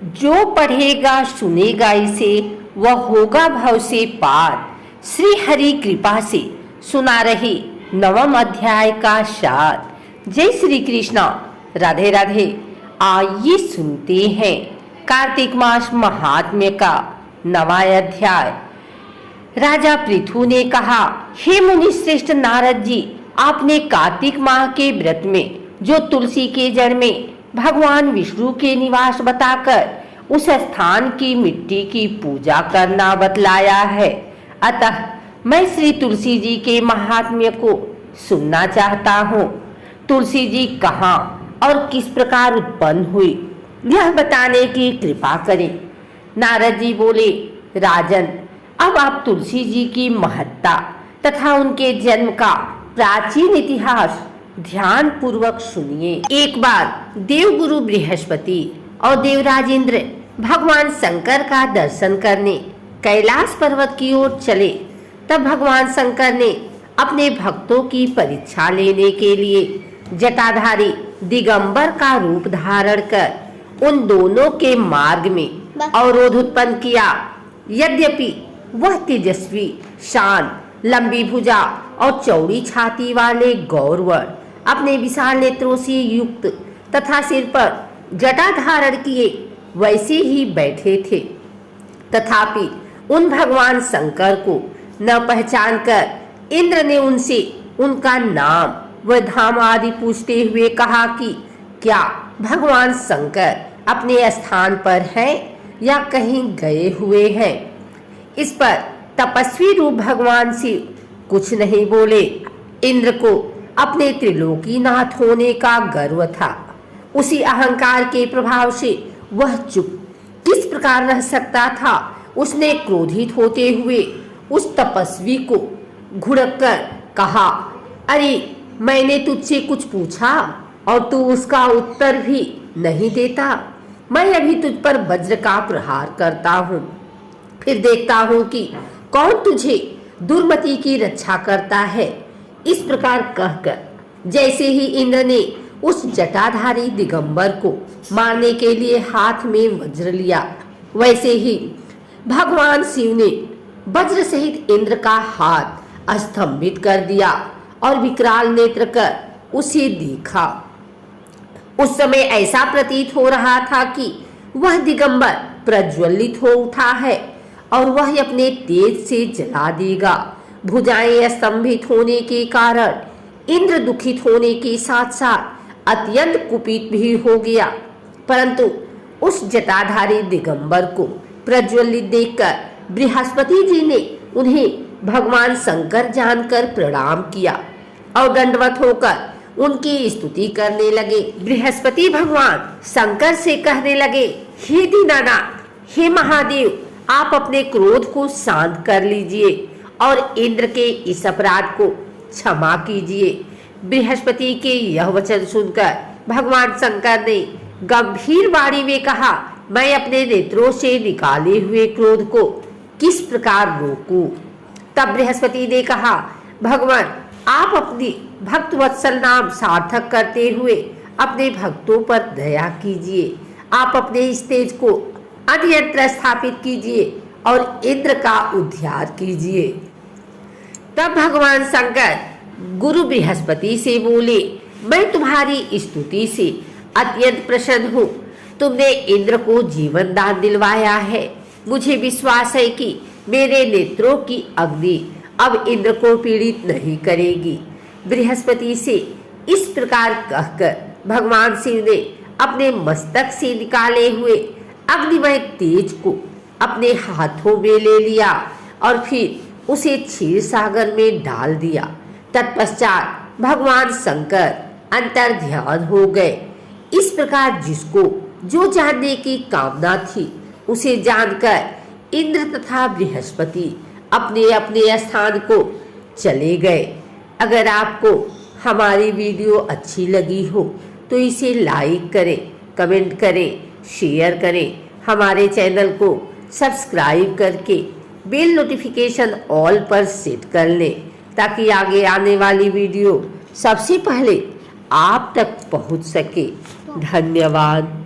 जो पढ़ेगा सुनेगा इसे वह होगा भव से पार। श्री हरि कृपा से सुना रही 9वां अध्याय का सार। जय श्री कृष्णा, राधे राधे। आइए सुनते हैं कार्तिक मास महात्म्य का 9वां अध्याय। राजा पृथु ने कहा, हे मुनि श्रेष्ठ नारद जी, आपने कार्तिक माह के व्रत में जो तुलसी के जड़ में भगवान विष्णु के निवास बताकर उस स्थान की मिट्टी की पूजा करना बतलाया है। अतः मैं श्री तुलसी जी के महात्म्य को सुनना चाहता हूँ। तुलसी जी कहाँ और किस प्रकार उत्पन्न हुई, यह बताने की कृपा करें। नारद जी बोले, राजन, अब आप तुलसी जी की महत्ता तथा उनके जन्म का प्राचीन इतिहास ध्यान पूर्वक सुनिए। एक बार देवगुरु बृहस्पति और देवराज इंद्र भगवान शंकर का दर्शन करने कैलाश पर्वत की ओर चले। तब भगवान शंकर ने अपने भक्तों की परीक्षा लेने के लिए जटाधारी दिगंबर का रूप धारण कर उन दोनों के मार्ग में अवरोध उत्पन्न किया। यद्यपि वह तेजस्वी, शांत, लंबी भुजा और चौड़ी छाती वाले गौरवर अपने विशाल नेत्रों से युक्त तथा सिर पर जटा धारण किए वैसे ही बैठे थे, तथापि उन भगवान शंकर को न पहचान कर इंद्र ने उनसे उनका नाम व धाम आदि पूछते हुए कहा कि क्या भगवान शंकर अपने स्थान पर हैं या कहीं गए हुए हैं। इस पर तपस्वी रूप भगवान शिव कुछ नहीं बोले। इंद्र को अपने त्रिलोकीनाथ होने का गर्व था। उसी अहंकार के प्रभाव से वह चुप किस प्रकार रह सकता था। उसने क्रोधित होते हुए उस तपस्वी को घुड़क कर कहा, अरे मैंने तुझसे कुछ पूछा और तू उसका उत्तर भी नहीं देता। मैं अभी तुझ पर वज्र का प्रहार करता हूँ, फिर देखता हूँ कि कौन तुझे दुर्मति की रक्षा करता है। इस प्रकार कहकर जैसे ही इंद्र ने उस जटाधारी दिगंबर को मारने के लिए हाथ में वज्र लिया, वैसे ही भगवान शिव ने वज्र सहित इंद्र का हाथ स्तंभित कर दिया और विकराल नेत्र कर उसे देखा। उस समय ऐसा प्रतीत हो रहा था कि वह दिगंबर प्रज्वलित हो उठा है और वह अपने तेज से जला देगा। भुजाएं स्तंभित होने के कारण इंद्र दुखित होने के साथ साथ अत्यंत कुपित भी हो गया, परंतु उस जटाधारी दिगंबर को प्रज्वलित देखकर बृहस्पति जी ने उन्हें भगवान शंकर जानकर प्रणाम किया और दंडवत होकर उनकी स्तुति करने लगे। बृहस्पति भगवान शंकर से कहने लगे, हे दीनानाथ, हे महादेव, आप अपने क्रोध को शांत कर लीजिए और इंद्र के इस अपराध को क्षमा कीजिए। बृहस्पति के यह वचन सुनकर भगवान शंकर ने गंभीर वाणी में कहा, मैं अपने नेत्रों से निकाले हुए क्रोध को किस प्रकार रोकूं। तब बृहस्पति ने कहा, भगवान, आप अपनी भक्त वत्सल नाम सार्थक करते हुए अपने भक्तों पर दया कीजिए। आप अपने इस तेज को अन्यत्र स्थापित कीजिए और इंद्र का उद्धार कीजिए। तब भगवान शंकर गुरु बृहस्पति से बोले, मैं तुम्हारी स्तुति से अत्यंत प्रसन्न हूँ। तुमने इंद्र को जीवन दान दिलवाया है। मुझे विश्वास है कि मेरे नेत्रों की अग्नि अब इंद्र को पीड़ित नहीं करेगी। बृहस्पति से इस प्रकार कहकर भगवान शिव ने अपने मस्तक से निकाले हुए अग्निमय तेज को अपने हाथों में ले लिया और फिर उसे क्षीर सागर में डाल दिया। तत्पश्चात भगवान शंकर अंतर ध्यान हो गए। इस प्रकार जिसको जो जानने की कामना थी उसे जानकर इंद्र तथा बृहस्पति अपने अपने स्थान को चले गए। अगर आपको हमारी वीडियो अच्छी लगी हो तो इसे लाइक करें, कमेंट करें, शेयर करें। हमारे चैनल को सब्सक्राइब करके बेल नोटिफिकेशन ऑल पर सेट कर लें ताकि आगे आने वाली वीडियो सबसे पहले आप तक पहुंच सके। धन्यवाद।